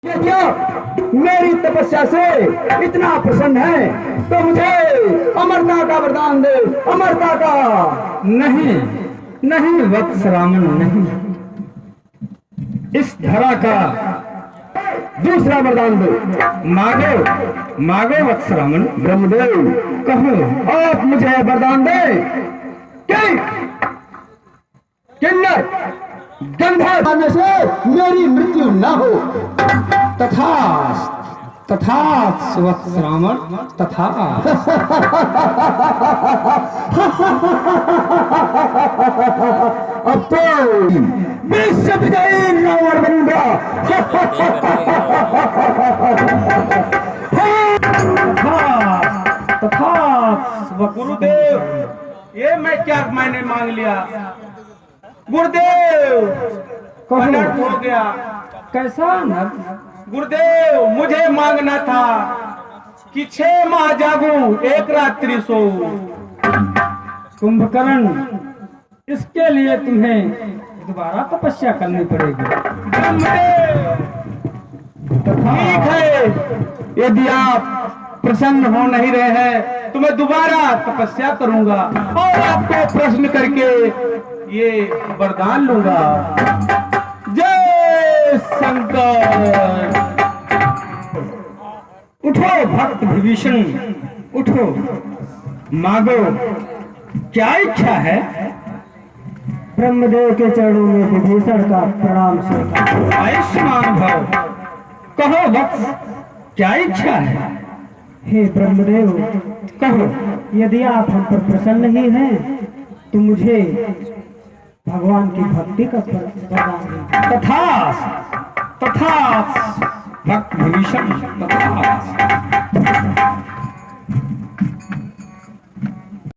क्या मेरी तपस्या से इतना प्रसन्न है तो मुझे अमरता का वरदान दे, अमरता का। नहीं नहीं वत्स रामन, नहीं, इस धरा का दूसरा वरदान दो। मांगो मांगो वत्स रामन। ब्रह्मदेव कहो आप मुझे वरदान दे कि किन्नर गंधर्व में से मेरी मृत्यु न हो। तथा तथा वत्स रामन, तथा। अब तो विश्व विजयी रावण बनूंगा। तथा गुरुदेव, ये मैं क्या मैंने मांग लिया? गुरुदेव पलट हो गया। कैसा नर? गुरुदेव मुझे मांगना था कि 6 माह जागूं, 1 रात्रि सोऊं। कुंभकर्ण, इसके लिए तुम्हें दोबारा तपस्या करनी पड़ेगी। ब्रह्मदेव ठीक है, यदि आप प्रसन्न हो नहीं रहे हैं तो मैं दोबारा तपस्या करूंगा और आपको प्रश्न करके ये वरदान लूंगा। जय शंकर। उठो भक्त विभीषण, उठो, मांगो, क्या इच्छा है? ब्रह्मदेव के चरणों में विभीषण का प्रणाम स्वीकार। आयुष्मान भव, कहो वत्स, क्या इच्छा है? हे ब्रह्मदेव, कहो। यदि आप हम पर प्रसन्न ही हैं तो मुझे भगवान की भक्ति का वरदान दीजिए। तथा तथा भक्त विभीषण, तथा।